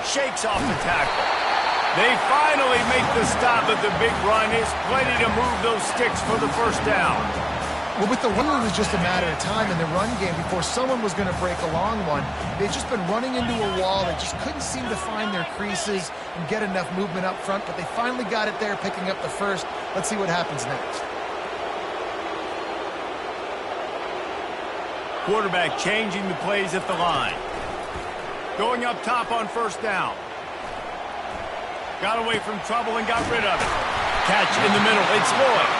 shakes off the tackle. They finally make the stop, but the big run is plenty to move those sticks for the first down. Well, with the run, it was just a matter of time in the run game before someone was going to break a long one. They'd just been running into a wall. They just couldn't seem to find their creases and get enough movement up front, but they finally got it there, picking up the first. Let's see what happens next. Quarterback changing the plays at the line. Going up top on first down. Got away from trouble and got rid of it. Catch in the middle. It's Lloyd.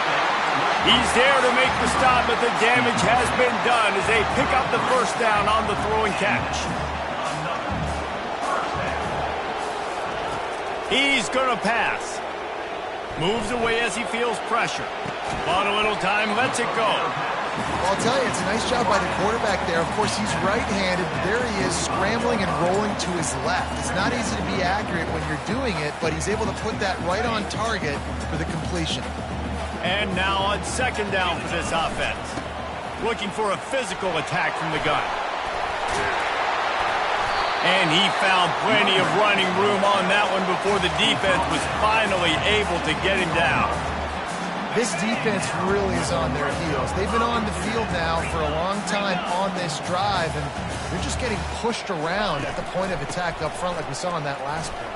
He's there to make the stop, but the damage has been done as they pick up the first down on the throw and catch. He's going to pass. Moves away as he feels pressure. Bought a little time, lets it go. Well, I'll tell you, it's a nice job by the quarterback there. Of course, he's right-handed. There he is, scrambling and rolling to his left. It's not easy to be accurate when you're doing it, but he's able to put that right on target for the completion. And now on second down for this offense. Looking for a physical attack from the gun. And he found plenty of running room on that one before the defense was finally able to get him down. This defense really is on their heels. They've been on the field now for a long time on this drive, and they're just getting pushed around at the point of attack up front like we saw on that last play.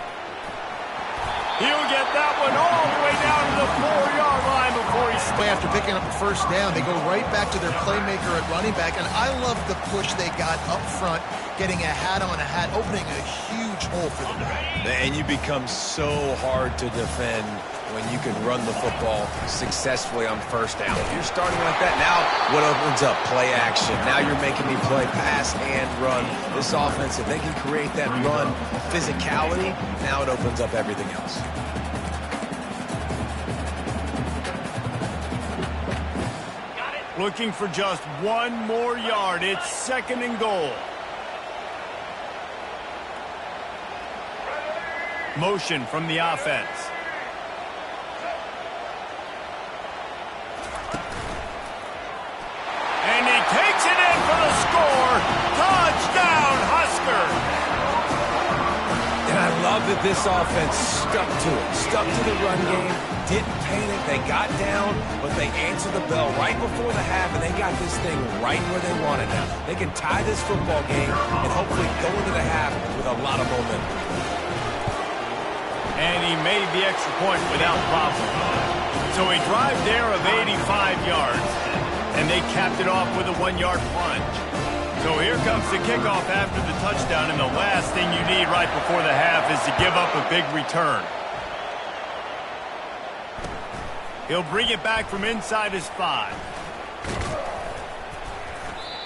He'll get that one all the way down to the 4-yard line before he stops. After picking up the first down, they go right back to their playmaker at running back, and I love the push they got up front, getting a hat on a hat, opening a huge hole for them. And you become so hard to defend when you can run the football successfully on first down. If you're starting like that, now what opens up? Play action. Now you're making me play pass and run. This offense, if they can create that run physicality, now it opens up everything else. Looking for just one more yard. It's second and goal. Motion from the offense. And he takes it in for the score. Touchdown, Husker! And I love that this offense stuck to it. Stuck to the run game. Didn't panic. They got down, but they answered the bell right before the half, and they got this thing right where they want it now. They can tie this football game and hopefully go into the half with a lot of momentum. And he made the extra point without problem. So a drive there of 85 yards. And they capped it off with a 1-yard plunge. So here comes the kickoff after the touchdown, and the last thing you need right before the half is to give up a big return. He'll bring it back from inside his 5.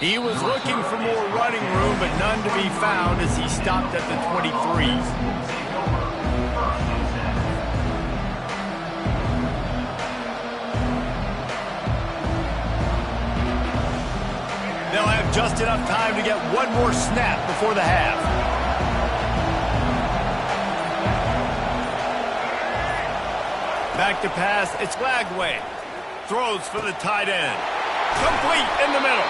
He was looking for more running room, but none to be found as he stopped at the 23. They'll have just enough time to get one more snap before the half. Back to pass, it's Lagway. Throws for the tight end. Complete in the middle.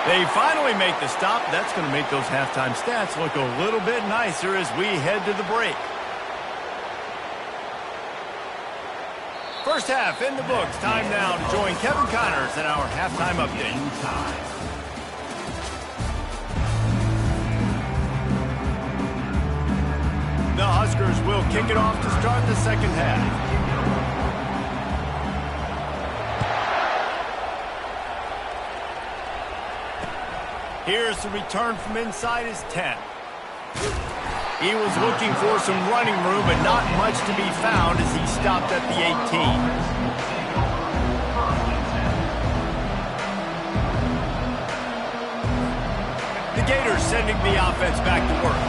They finally make the stop. That's going to make those halftime stats look a little bit nicer as we head to the break. First half in the books. Time now to join Kevin Connors in our halftime update. The Huskers will kick it off to start the second half. Here's the return from inside his 10. He was looking for some running room, but not much to be found as he stopped at the 18. The Gators sending the offense back to work.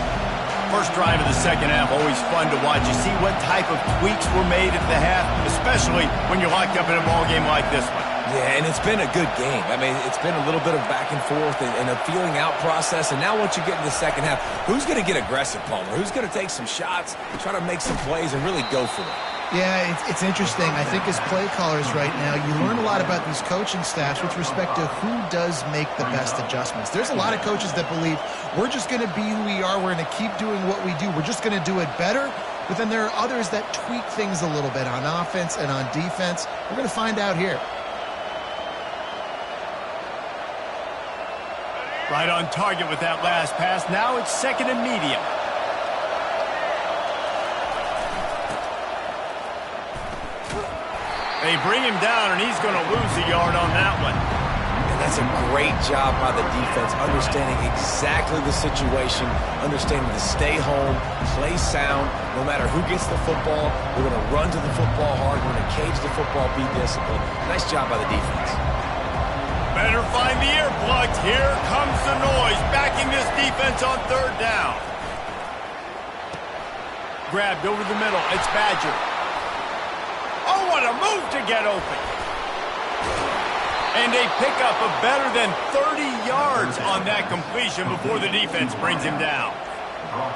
First drive of the second half, always fun to watch. You see what type of tweaks were made at the half, especially when you're locked up in a ball game like this one. Yeah, and it's been a good game. I mean, it's been a little bit of back and forth and a feeling out process. And now once you get in the second half, who's going to get aggressive, Palmer? Who's going to take some shots, try to make some plays, and really go for it? Yeah, it's interesting. I think as play callers right now, you learn a lot about these coaching staffs with respect to who does make the best adjustments. There's a lot of coaches that believe we're just going to be who we are. We're going to keep doing what we do. We're just going to do it better. But then there are others that tweak things a little bit on offense and on defense. We're going to find out here. Right on target with that last pass. Now it's second and medium. They bring him down, and he's going to lose a yard on that one. And that's a great job by the defense, understanding exactly the situation, understanding to stay home, play sound. No matter who gets the football, we're going to run to the football hard. We're going to cage the football, be disciplined. Nice job by the defense. Better find the earplugs. Here comes the noise, backing this defense on third down. Grabbed over the middle. It's Badger. Oh, what a move to get open. And they pick up a better than 30 yards on that completion before the defense brings him down.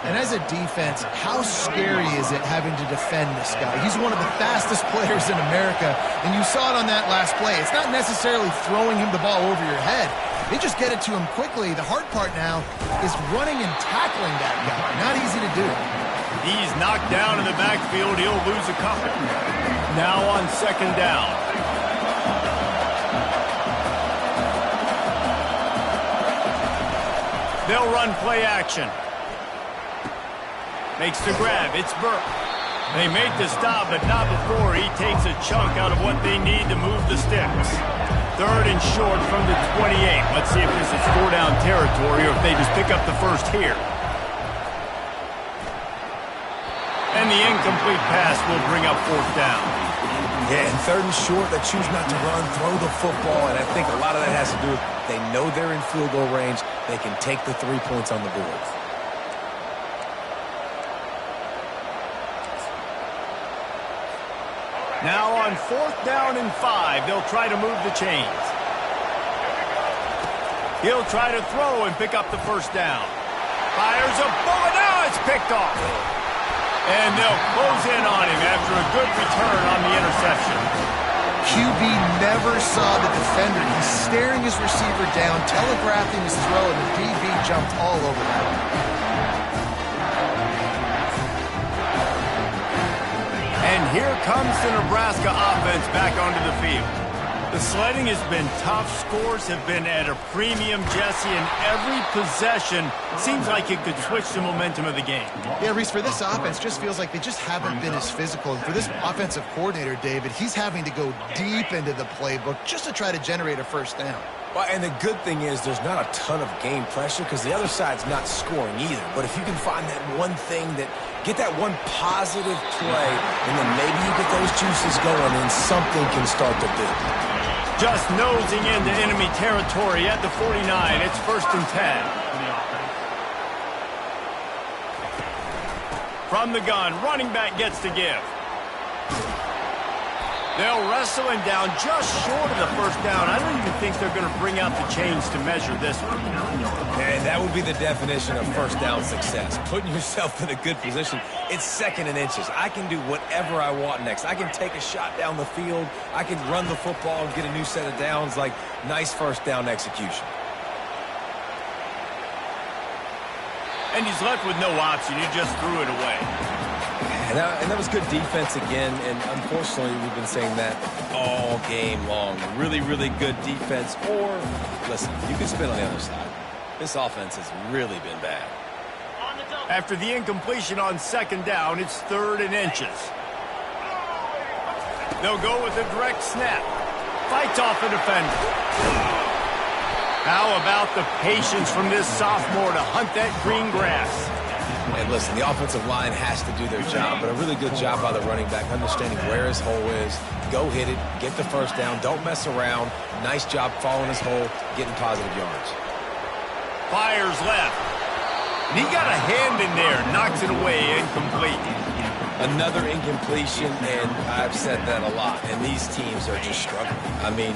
And as a defense, how scary is it having to defend this guy? He's one of the fastest players in America, and you saw it on that last play. It's not necessarily throwing him the ball over your head. They just get it to him quickly. The hard part now is running and tackling that guy. Not easy to do. He's knocked down in the backfield. He'll lose a couple. Now on second down. They'll run play action. Makes the grab. It's Burke. They make the stop, but not before he takes a chunk out of what they need to move the sticks. Third and short from the 28. Let's see if this is four-down territory or if they just pick up the first here. And the incomplete pass will bring up fourth down. Yeah, and third and short, they choose not to run, throw the football, and I think a lot of that has to do with they know they're in field goal range. They can take the 3 points on the board. Now on fourth down and 5, they'll try to move the chains. He'll try to throw and pick up the first down. Fires a bullet. Now it's picked off. And they'll close in on him after a good return on the interception. QB never saw the defender. He's staring his receiver down, telegraphing his throw, and the DB jumped all over that one. And here comes the Nebraska offense back onto the field. The sledding has been tough. Scores have been at a premium, Jesse, and every possession seems like it could switch the momentum of the game. Yeah, Reese, for this offense, just feels like they just haven't been as physical. And for this offensive coordinator, David, he's having to go deep into the playbook just to try to generate a first down. Well, and the good thing is there's not a ton of game pressure because the other side's not scoring either. But if you can find that one thing that get that one positive play, and then maybe you get those juices going and something can start to build. Just nosing into enemy territory at the 49. It's first and 10. From the gun, running back gets to give. They'll wrestle him down just short of the first down. I don't even think they're going to bring out the chains to measure this one. And that would be the definition of first down success. Putting yourself in a good position. It's second and inches. I can do whatever I want next. I can take a shot down the field. I can run the football and get a new set of downs. Like, nice first down execution. And he's left with no option. He just threw it away. And that was good defense again, and unfortunately we've been saying that all game long. Really, really good defense, or, listen, you can spin on the other side. This offense has really been bad. After the incompletion on second down, it's third and inches. They'll go with a direct snap. Fights off a defender. How about the patience from this sophomore to hunt that green grass? And listen, the offensive line has to do their job, but a really good job by the running back, understanding where his hole is. Go hit it, get the first down, don't mess around. Nice job following his hole, getting positive yards. Fires left. And he got a hand in there, knocks it away, incomplete. Another incompletion, and I've said that a lot, and these teams are just struggling. I mean,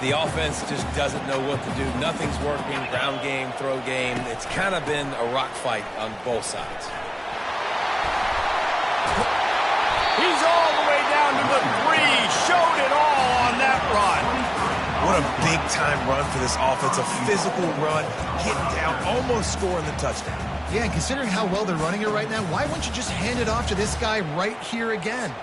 the offense just doesn't know what to do. Nothing's working, ground game, throw game. It's kind of been a rock fight on both sides. He's all the way down to the 3. Showed it all on that run. What a big-time run for this offense. A physical run, getting down, almost scoring the touchdown. Yeah, and considering how well they're running it right now, why wouldn't you just hand it off to this guy right here again?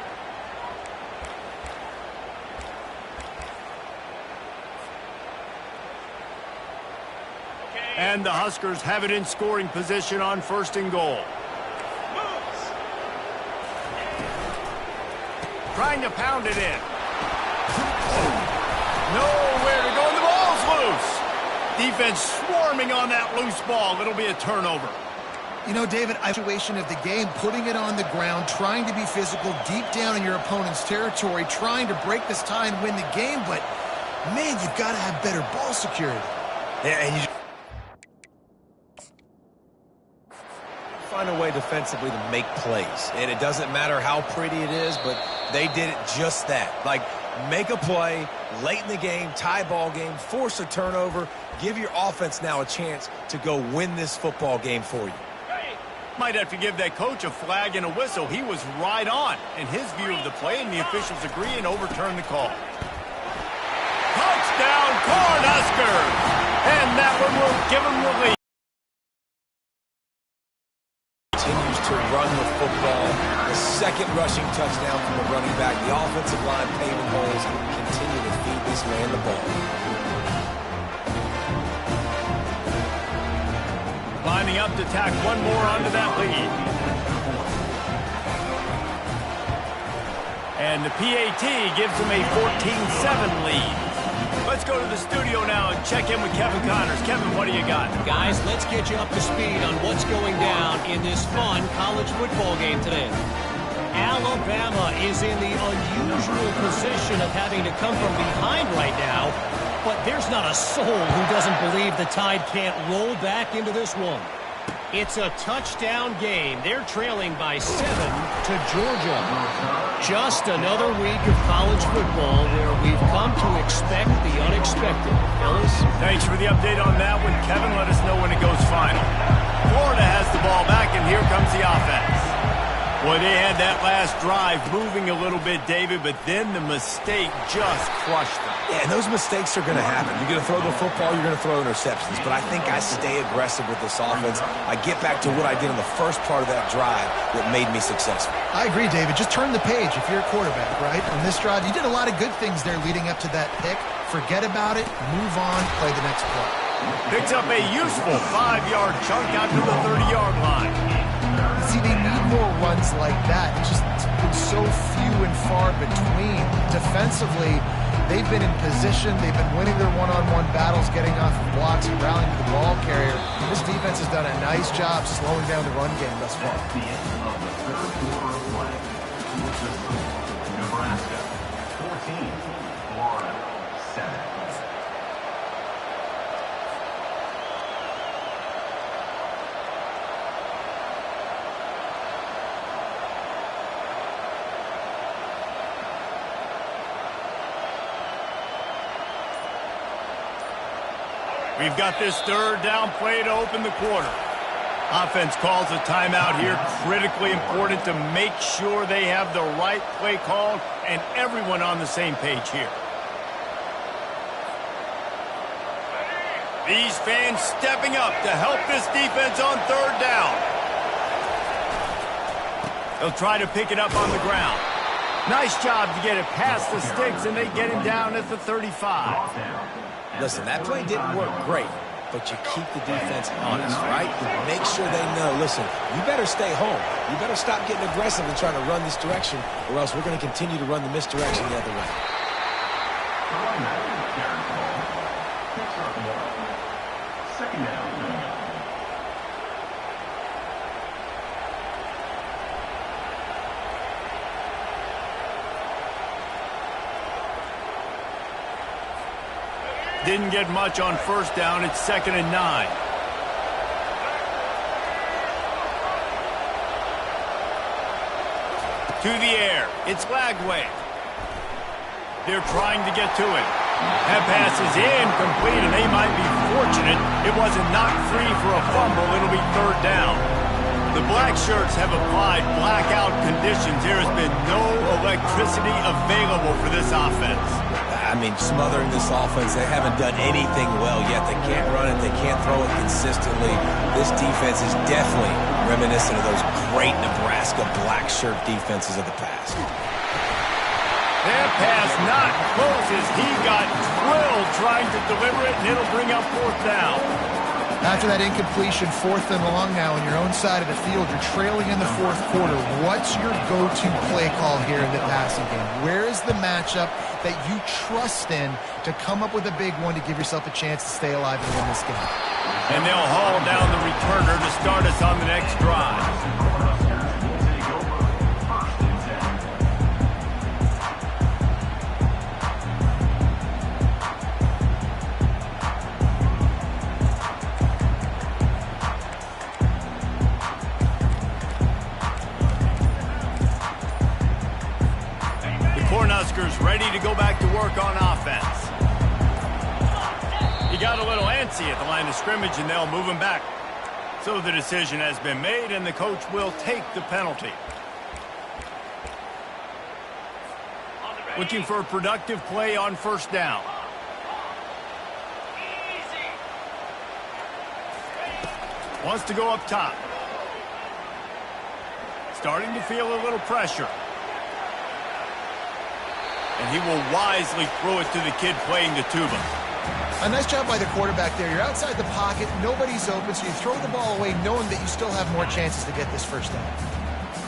And the Huskers have it in scoring position on 1st and goal. Trying to pound it in. Nowhere to go, and the ball's loose. Defense swarming on that loose ball. It'll be a turnover. You know, David, situation of the game, putting it on the ground, trying to be physical deep down in your opponent's territory, trying to break this tie and win the game, but, man, you've got to have better ball security. Yeah, and you find a way defensively to make plays. And it doesn't matter how pretty it is, but they did it just that. Like, make a play late in the game, tie ball game, force a turnover, give your offense now a chance to go win this football game for you. Might have to give that coach a flag and a whistle. He was right on in his view of the play, and the officials agree and overturn the call. Touchdown, Cornhuskers! And that one will give them the lead. Continues to run the football. The second rushing touchdown from the running back. The offensive line paving holes. Continue to feed this man the ball. Lining up to tack one more onto that lead. And the PAT gives them a 14-7 lead. Let's go to the studio now and check in with Kevin Connors. Kevin, what do you got? Guys, let's get you up to speed on what's going down in this fun college football game today. Alabama is in the unusual position of having to come from behind right now, but there's not a soul who doesn't believe the Tide can't roll back into this one. It's a touchdown game. They're trailing by 7 to Georgia. Just another week of college football where we've come to expect the unexpected. Fellas? Thanks for the update on that one, Kevin. Let us know when it goes final. Florida has the ball back, and here comes the offense. Well, they had that last drive moving a little bit, David, but then the mistake just crushed them. Yeah, and those mistakes are going to happen. You're going to throw the football, you're going to throw interceptions. But I think I stay aggressive with this offense. I get back to what I did in the first part of that drive that made me successful. I agree, David. Just turn the page if you're a quarterback, right? On this drive, you did a lot of good things there leading up to that pick. Forget about it, move on, play the next play. Picks up a useful 5-yard chunk out to the 30-yard line. See, they need more runs like that. It's just been so few and far between. Defensively, they've been in position. They've been winning their one-on-one battles, getting off of blocks and rallying to the ball carrier. This defense has done a nice job slowing down the run game thus far. The end of the third quarter of play. Nebraska 14, Florida 7. We've got this third down play to open the quarter. Offense calls a timeout here. Critically important to make sure they have the right play called and everyone on the same page here. These fans stepping up to help this defense on third down. They'll try to pick it up on the ground. Nice job to get it past the sticks, and they get him down at the 35. Listen, that play didn't work great, but you keep the defense honest, right? Make sure they know, listen, you better stay home. You better stop getting aggressive and trying to run this direction, or else we're going to continue to run the misdirection the other way. Second down. Didn't get much on first down. It's 2nd and 9. To the air. It's Lagway. They're trying to get to it. That pass is incomplete, and they might be fortunate it wasn't knocked free for a fumble. It'll be third down. The black shirts have applied blackout conditions. There has been no electricity available for this offense. I mean, smothering this offense, they haven't done anything well yet. They can't run it. They can't throw it consistently. This defense is definitely reminiscent of those great Nebraska black shirt defenses of the past. That pass not close as he got drilled trying to deliver it, and it'll bring up fourth down. After that incompletion, 4th and long now on your own side of the field, you're trailing in the 4th quarter. What's your go-to play call here in the passing game? Where is the matchup that you trust in to come up with a big one to give yourself a chance to stay alive and win this game? And they'll haul down the returner to start us on the next drive. Cornhuskers ready to go back to work on offense. He got a little antsy at the line of scrimmage, and they'll move him back. So the decision has been made, and the coach will take the penalty. Looking for a productive play on first down. Wants to go up top. Starting to feel a little pressure. And he will wisely throw it to the kid playing the tuba. A nice job by the quarterback there. You're outside the pocket, nobody's open, so you throw the ball away knowing that you still have more chances to get this first down.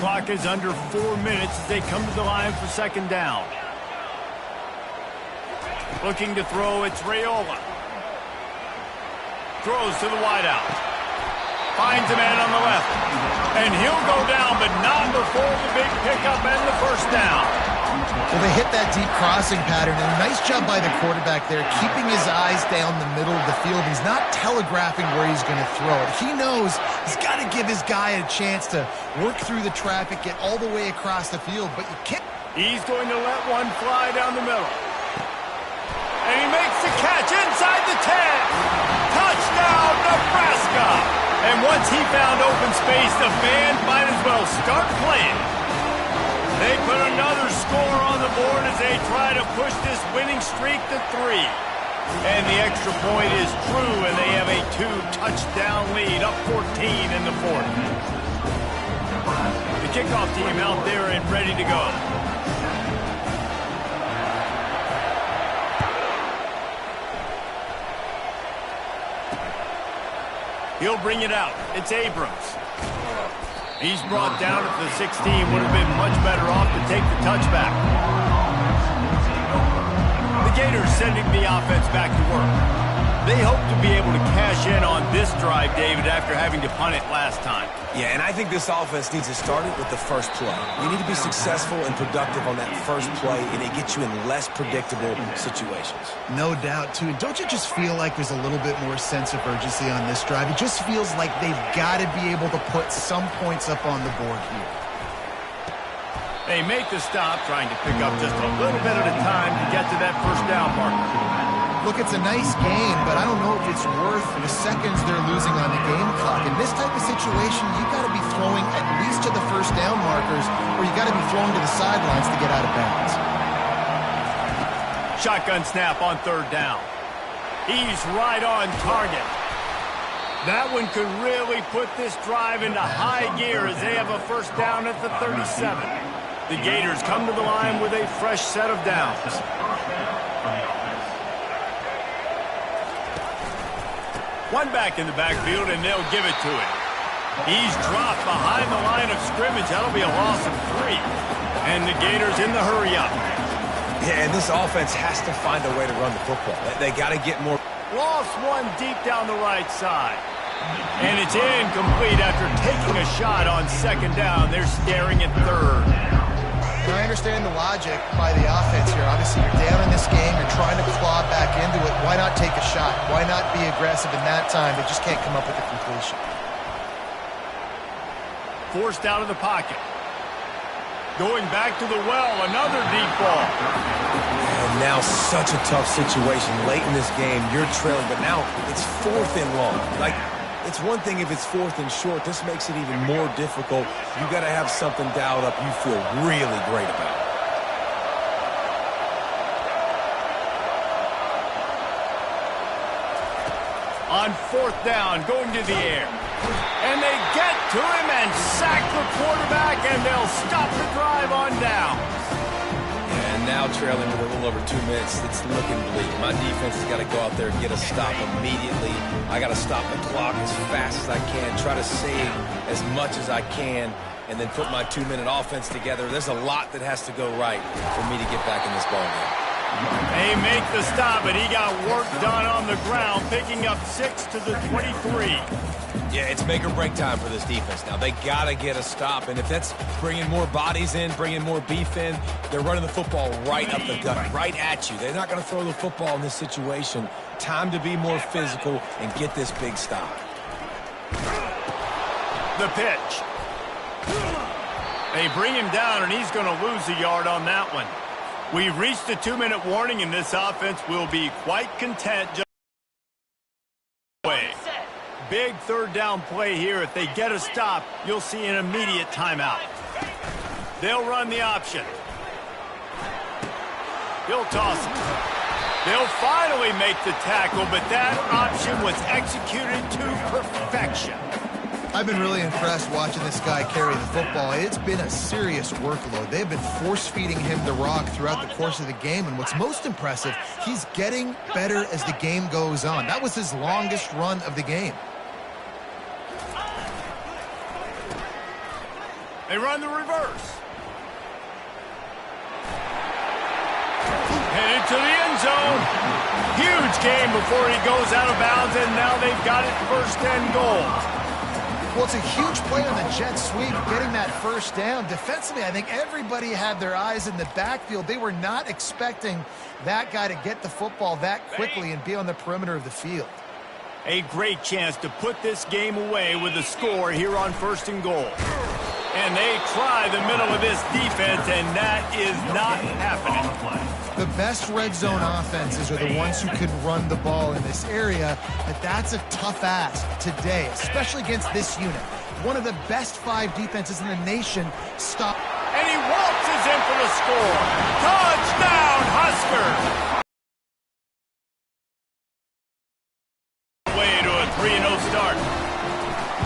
Clock is under 4 minutes as they come to the line for second down. Looking to throw, it's Raiola. Throws to the wideout. Finds a man on the left. And he'll go down, but not before the big pickup and the first down. Well, they hit that deep crossing pattern, and a nice job by the quarterback there, keeping his eyes down the middle of the field. He's not telegraphing where he's going to throw it. He knows he's got to give his guy a chance to work through the traffic, get all the way across the field, but you can't. He's going to let one fly down the middle. And he makes the catch inside the 10. Touchdown, Nebraska! And once he found open space, the band might as well start playing. They put another score on the board as they try to push this winning streak to 3. And the extra point is true, and they have a 2-touchdown lead, up 14 in the 4th. The kickoff team out there and ready to go. He'll bring it out. It's Abrams. He's brought down at the 16. Would have been much better off to take the touchback. The Gators sending the offense back to work. They hope to be able to cash in on this drive, David, after having to punt it last time. Yeah, and I think this offense needs to start it with the first play. You need to be successful and productive on that first play, and it gets you in less predictable situations. No doubt, too. And don't you just feel like there's a little bit more sense of urgency on this drive? It just feels like they've got to be able to put some points up on the board here. They make the stop, trying to pick up just a little bit at a time to get to that first down marker. Look, it's a nice game, but I don't know if it's worth the seconds they're losing on the game clock. In this type of situation, you've got to be throwing at least to the first down markers, or you've got to be throwing to the sidelines to get out of bounds. Shotgun snap on third down. He's right on target. That one could really put this drive into high gear as they have a first down at the 37. The Gators come to the line with a fresh set of downs. One back in the backfield, and they'll give it to him. He's dropped behind the line of scrimmage. That'll be a loss of 3. And the Gators in the hurry-up. Yeah, and this offense has to find a way to run the football. They got to get more. Lost one deep down the right side. And it's incomplete after taking a shot on second down. They're staring at third. I understand the logic by the offense here. Obviously, you're down in this game. You're trying to claw back into it. Why not take a shot? Why not be aggressive in that time? They just can't come up with a completion. Forced out of the pocket. Going back to the well, another deep ball. And now such a tough situation. Late in this game, you're trailing, but now it's 4th and long. Like, It's one thing if it's 4th and short. This makes it even more difficult. You got to have something dialed up you feel really great about. On 4th down, going to the air. And they get to him and sack the quarterback, and they'll stop the drive on down. And now trailing with a little over 2 minutes, it's looking bleak. My defense has got to go out there and get a stop immediately. I got to stop the clock as fast as I can, try to save as much as I can, and then put my 2-minute offense together. There's a lot that has to go right for me to get back in this ballgame. They make the stop, but he got work done on the ground, picking up 6 to the 23. Yeah, it's make or break time for this defense now. They got to get a stop, and if that's bringing more bodies in, bringing more beef in, they're running the football right up the gut, right at you. They're not going to throw the football in this situation. Time to be more physical and get this big stop. The pitch. They bring him down, and he's going to lose a yard on that one. We've reached the 2-minute warning, and this offense will be quite content just away. Big 3rd down play here. If they get a stop, you'll see an immediate timeout. They'll run the option. He'll toss it. They'll finally make the tackle, but that option was executed to perfection. I've been really impressed watching this guy carry the football. It's been a serious workload. They've been force-feeding him the rock throughout the course of the game, and what's most impressive, he's getting better as the game goes on. That was his longest run of the game. They run the reverse. Headed to the end zone. Huge game before he goes out of bounds, and now they've got it 1st and goal. Well, it's a huge play on the jet sweep, getting that 1st down. Defensively, I think everybody had their eyes in the backfield. They were not expecting that guy to get the football that quickly and be on the perimeter of the field. A great chance to put this game away with a score here on 1st and goal. And they try the middle of this defense, and that is not happening. The best red zone offenses are the ones who can run the ball in this area, but that's a tough ask today, especially against this unit. One of the best 5 defenses in the nation. Stop. And he waltzes in for the score. Touchdown, Huskers! Way to a 3-0 start.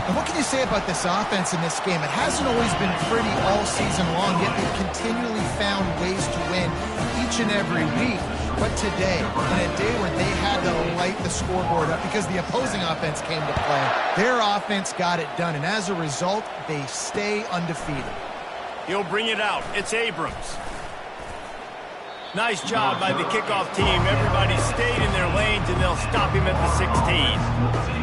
And what can you say about this offense in this game? It hasn't always been pretty all season long, yet they've continually found ways to win each and every week. But today, in a day where they had to light the scoreboard up because the opposing offense came to play, their offense got it done. And as a result, they stay undefeated. He'll bring it out. It's Abrams. Nice job by the kickoff team. Everybody stayed in their lanes, and they'll stop him at the 16.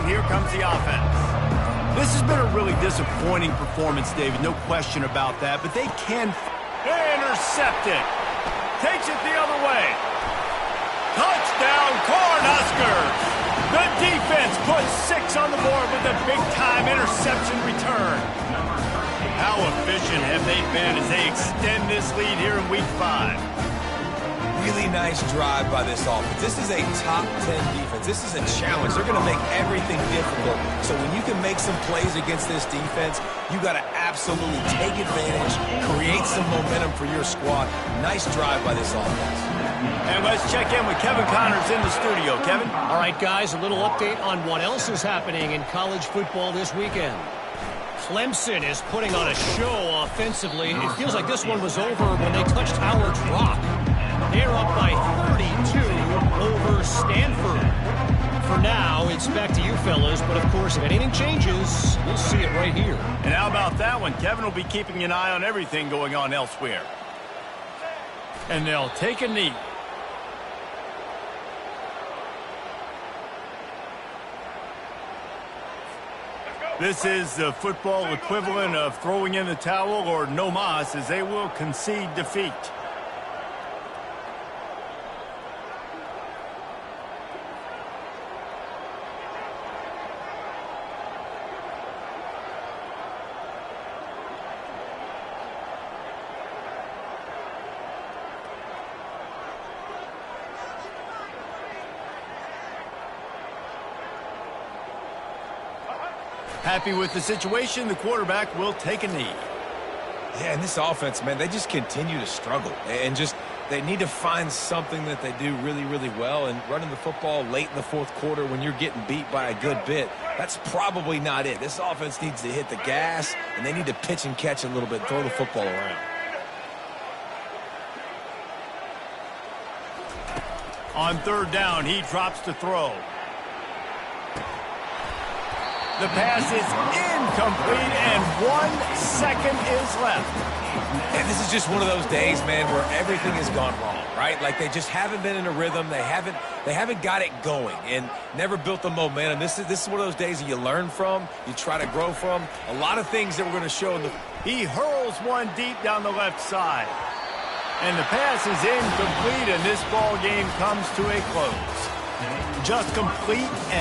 Here comes the offense. This has been a really disappointing performance, David. No question about that. But they can intercept it. Takes it the other way. Touchdown, Cornhuskers. The defense puts 6 on the board with a big-time interception return. How efficient have they been as they extend this lead here in Week 5? Really nice drive by this offense. This is a top 10 defense. This is a challenge. They're going to make everything difficult. So when you can make some plays against this defense, you got to absolutely take advantage, create some momentum for your squad. Nice drive by this offense. And let's check in with Kevin Connors in the studio. Kevin? All right, guys, a little update on what else is happening in college football this weekend. Clemson is putting on a show offensively. It feels like this one was over when they touched Howard's Rock. They're up by 32 over Stanford. For now, it's back to you fellas, but of course, if anything changes, we'll see it right here. And how about that one? Kevin will be keeping an eye on everything going on elsewhere. And they'll take a knee. This is the football equivalent of throwing in the towel or no mas, as they will concede defeat. Happy with the situation, the quarterback will take a knee. Yeah, and this offense, man, they just continue to struggle. And just they need to find something that they do really, really well. And running the football late in the fourth quarter when you're getting beat by a good bit, that's probably not it. This offense needs to hit the gas, and they need to pitch and catch a little bit, throw the football around. On third down, he drops to throw. The pass is incomplete, and 1 second is left. And this is just one of those days, man, where everything has gone wrong, right? Like they just haven't been in a rhythm. They haven't got it going and never built the momentum. This is one of those days that you learn from, you try to grow from. A lot of things that we're going to show in the... He hurls one deep down the left side. And the pass is incomplete, and this ball game comes to a close. Just complete and